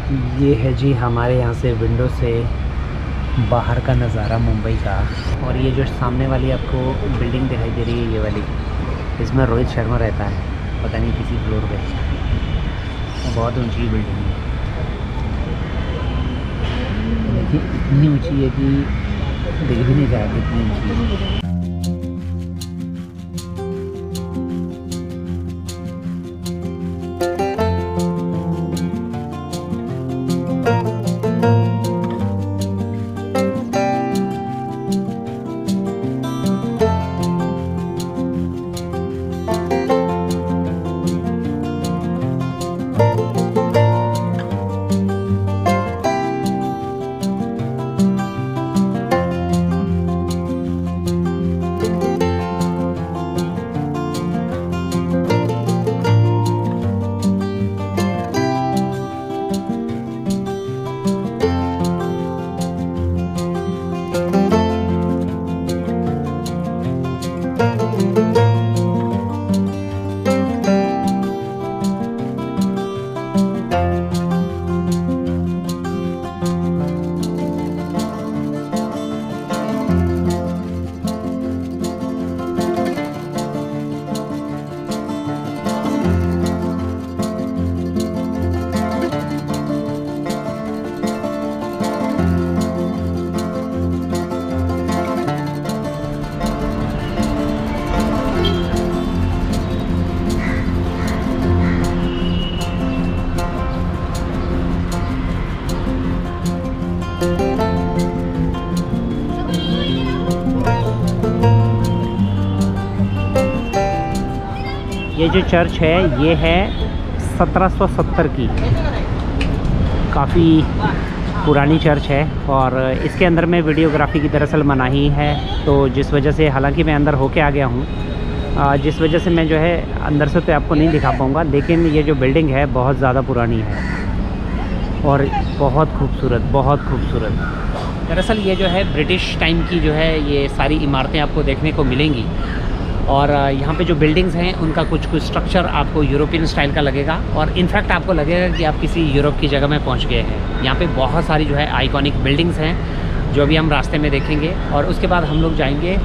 ये है जी हमारे यहाँ से विंडो से बाहर का नज़ारा मुंबई का। और ये जो सामने वाली आपको बिल्डिंग दिखाई दे रही है, ये वाली, इसमें रोहित शर्मा रहता है, पता नहीं किसी फ्लोर पे। बहुत ऊंची बिल्डिंग है, देखिए इतनी ऊंची है कि दिख भी नहीं रहा कितनी ऊंची है। ये जो चर्च है ये है 1770 की, काफ़ी पुरानी चर्च है। और इसके अंदर में वीडियोग्राफी की दरअसल मनाही है, तो जिस वजह से, हालांकि मैं अंदर होके आ गया हूँ, जिस वजह से मैं जो है अंदर से तो आपको नहीं दिखा पाऊँगा। लेकिन ये जो बिल्डिंग है बहुत ज़्यादा पुरानी है और बहुत खूबसूरत, बहुत खूबसूरत। दरअसल ये जो है ब्रिटिश टाइम की जो है ये सारी इमारतें आपको देखने को मिलेंगी। और यहाँ पे जो बिल्डिंग्स हैं उनका कुछ स्ट्रक्चर आपको यूरोपियन स्टाइल का लगेगा, और इनफैक्ट आपको लगेगा कि आप किसी यूरोप की जगह में पहुँच गए हैं। यहाँ पे बहुत सारी जो है आइकॉनिक बिल्डिंग्स हैं जो अभी हम रास्ते में देखेंगे, और उसके बाद हम लोग जाएंगे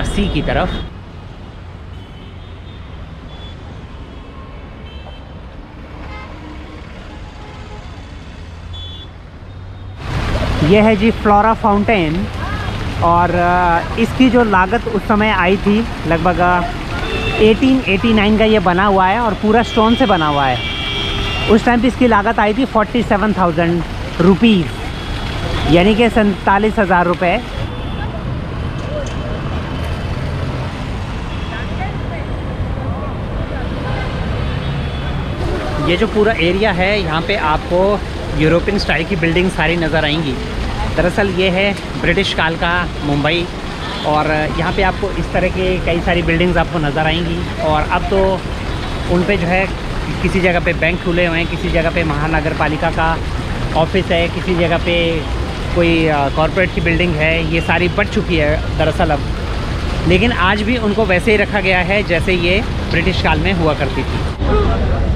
सी की तरफ। यह है जी फ्लोरा फाउंटेन, और इसकी जो लागत उस समय आई थी लगभग 1889 का ये बना हुआ है, और पूरा स्टोन से बना हुआ है। उस टाइम पे इसकी लागत आई थी 47,000 रुपीज़, यानी कि 47,000 रुपये। ये जो पूरा एरिया है यहाँ पे आपको यूरोपियन स्टाइल की बिल्डिंग सारी नज़र आएंगी। दरअसल ये है ब्रिटिश काल का मुंबई, और यहाँ पे आपको इस तरह के कई सारी बिल्डिंग्स आपको नज़र आएंगी। और अब तो उन पे जो है किसी जगह पे बैंक खुले हुए हैं, किसी जगह पे महानगर पालिका का ऑफिस है, किसी जगह पे कोई कॉरपोरेट की बिल्डिंग है। ये सारी बढ़ चुकी है दरअसल अब, लेकिन आज भी उनको वैसे ही रखा गया है जैसे ये ब्रिटिश काल में हुआ करती थी।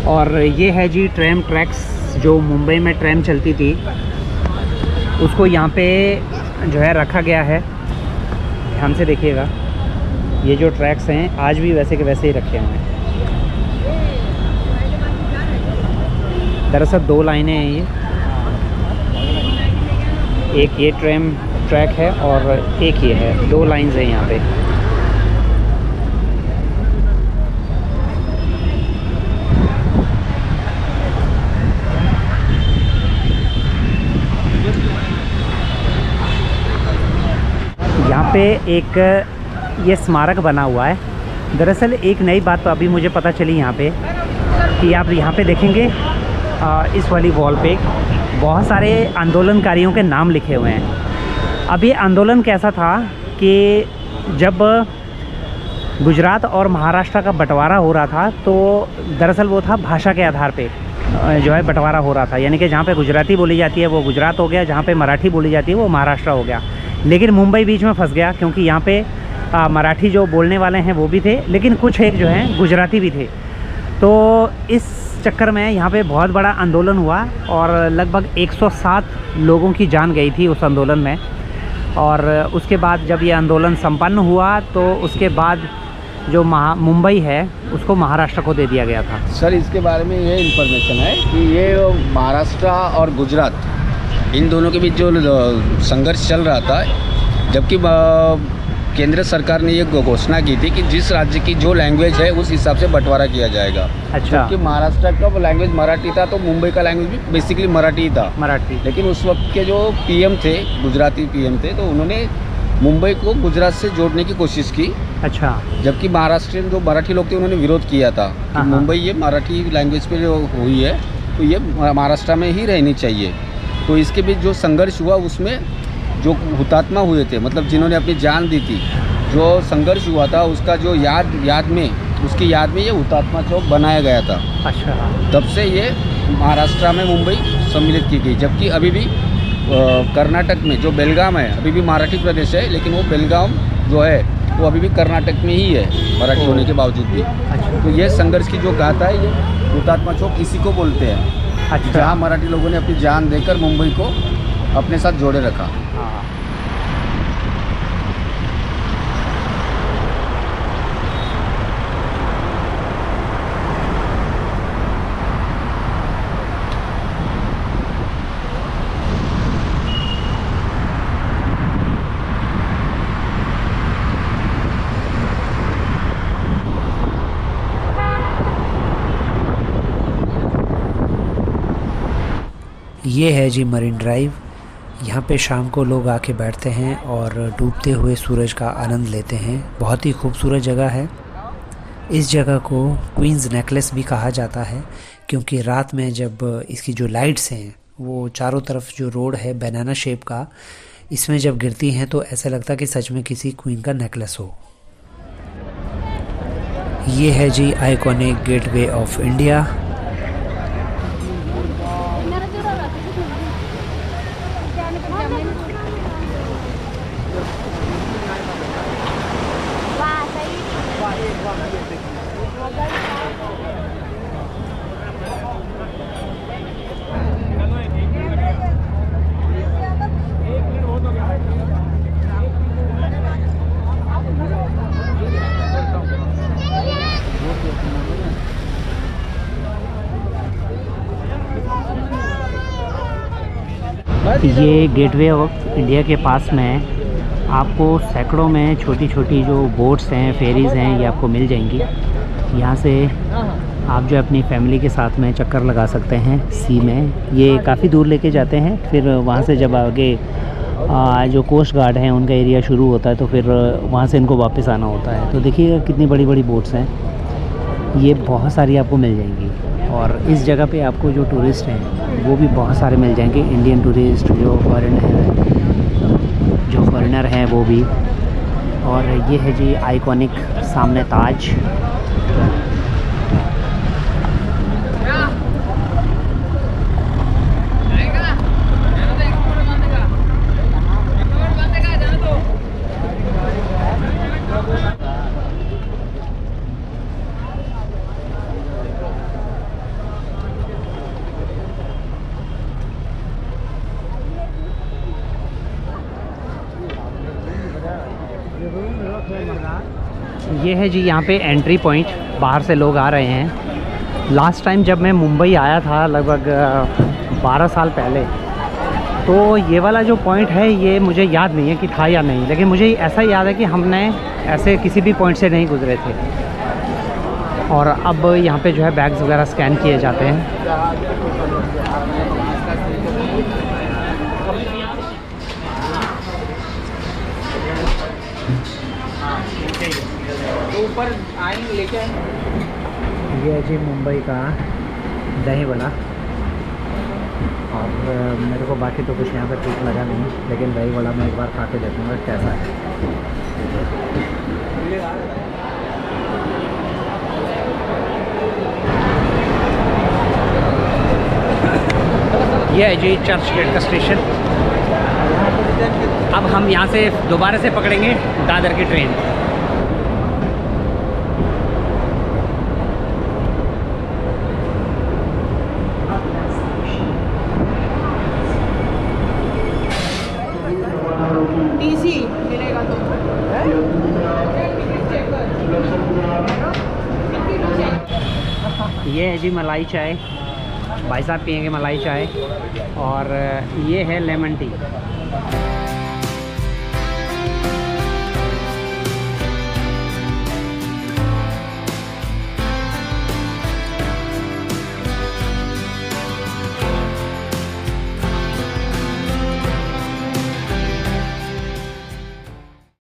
और ये है जी ट्रैम ट्रैक्स, जो मुंबई में ट्रैम चलती थी उसको यहाँ पे जो है रखा गया है। ध्यान से देखिएगा, ये जो ट्रैक्स हैं आज भी वैसे के वैसे ही रखे हुए हैं। दरअसल 2 लाइनें हैं ये, एक ये ट्रैम ट्रैक है और एक ये है, 2 लाइन्स हैं यहाँ पे। यहाँ पे एक ये स्मारक बना हुआ है। दरअसल एक नई बात तो अभी मुझे पता चली यहाँ पे, कि आप यहाँ पे देखेंगे इस वाली वॉल पे बहुत सारे आंदोलनकारियों के नाम लिखे हुए हैं। अब ये आंदोलन कैसा था कि जब गुजरात और महाराष्ट्र का बंटवारा हो रहा था, तो दरअसल वो था भाषा के आधार पे जो है बंटवारा हो रहा था। यानी कि जहाँ पे गुजराती बोली जाती है वो गुजरात हो गया, जहाँ पे मराठी बोली जाती है वो महाराष्ट्र हो गया। लेकिन मुंबई बीच में फंस गया, क्योंकि यहाँ पे मराठी जो बोलने वाले हैं वो भी थे, लेकिन कुछ एक जो हैं गुजराती भी थे। तो इस चक्कर में यहाँ पे बहुत बड़ा आंदोलन हुआ और लगभग 107 लोगों की जान गई थी उस आंदोलन में। और उसके बाद जब ये आंदोलन संपन्न हुआ तो उसके बाद जो मुंबई है उसको महाराष्ट्र को दे दिया गया था। सर इसके बारे में ये इन्फॉर्मेशन है कि ये महाराष्ट्र और गुजरात इन दोनों के बीच जो संघर्ष चल रहा था, जबकि केंद्र सरकार ने ये घोषणा की थी कि जिस राज्य की जो लैंग्वेज है उस हिसाब से बंटवारा किया जाएगा। अच्छा। क्योंकि महाराष्ट्र का लैंग्वेज मराठी था तो मुंबई का लैंग्वेज भी बेसिकली मराठी ही था। मराठी। लेकिन उस वक्त के जो पीएम थे, गुजराती पीएम थे, तो उन्होंने मुंबई को गुजरात से जोड़ने की कोशिश की। अच्छा। जबकि महाराष्ट्र जो मराठी लोग थे उन्होंने विरोध किया था कि मुंबई ये मराठी लैंग्वेज पे जो हुई है तो ये महाराष्ट्र में ही रहनी चाहिए। तो इसके बीच जो संघर्ष हुआ उसमें जो हुतात्मा हुए थे, मतलब जिन्होंने अपनी जान दी थी, जो संघर्ष हुआ था उसका जो उसकी याद में ये हुतात्मा चौक बनाया गया था। अच्छा। तब से ये महाराष्ट्र में मुंबई सम्मिलित की गई। जबकि अभी भी कर्नाटक में जो बेलगाम है अभी भी मराठी प्रदेश है, लेकिन वो बेलगाम जो है वो अभी भी कर्नाटक में ही है मराठी होने के बावजूद भी। अच्छा। तो ये संघर्ष की जो गाथा है ये हुतात्मा चौक इसी को बोलते हैं। अच्छा। जहाँ मराठी लोगों ने अपनी जान देकर मुंबई को अपने साथ जोड़े रखा। ये है जी मरीन ड्राइव। यहाँ पे शाम को लोग आके बैठते हैं और डूबते हुए सूरज का आनंद लेते हैं। बहुत ही खूबसूरत जगह है। इस जगह को क्वींस नेकलेस भी कहा जाता है क्योंकि रात में जब इसकी जो लाइट्स हैं वो चारों तरफ जो रोड है बनाना शेप का, इसमें जब गिरती हैं तो ऐसा लगता है कि सच में किसी क्वीन का नेकलेस हो। ये है जी आइकॉनिक गेटवे ऑफ इंडिया। ये गेटवे ऑफ इंडिया के पास में आपको सैकड़ों में छोटी छोटी जो बोट्स हैं, फेरीज़ हैं, ये आपको मिल जाएंगी। यहाँ से आप जो अपनी फैमिली के साथ में चक्कर लगा सकते हैं सी में। ये काफ़ी दूर लेके जाते हैं, फिर वहाँ से जब आगे जो कोस्ट गार्ड हैं उनका एरिया शुरू होता है तो फिर वहाँ से इनको वापस आना होता है। तो देखिएगा कितनी बड़ी बड़ी बोट्स हैं, ये बहुत सारी आपको मिल जाएंगी। और इस जगह पे आपको जो टूरिस्ट हैं वो भी बहुत सारे मिल जाएंगे, इंडियन टूरिस्ट जो फॉरेनर हैं वो भी। और ये है जी आइकॉनिक सामने ताज। ये है जी यहाँ पे एंट्री पॉइंट, बाहर से लोग आ रहे हैं। लास्ट टाइम जब मैं मुंबई आया था लगभग 12 साल पहले, तो ये वाला जो पॉइंट है ये मुझे याद नहीं है कि था या नहीं, लेकिन मुझे ऐसा याद है कि हमने ऐसे किसी भी पॉइंट से नहीं गुजरे थे। और अब यहाँ पे जो है बैग्स वगैरह स्कैन किए जाते हैं। ऊपर आएंगे लेके ये है जी मुंबई का दही वड़ा। और मेरे को बाकी तो कुछ यहाँ पे ठीक लगा नहीं, लेकिन दही वड़ा मैं एक बार खा के देखूँगा कैसा है। ये है जी चर्च गेट का स्टेशन। अब हम यहाँ से दोबारा से पकड़ेंगे दादर की ट्रेन। ये है जी मलाई चाय, भाई साहब पियेंगे मलाई चाय, और ये है लेमन टी।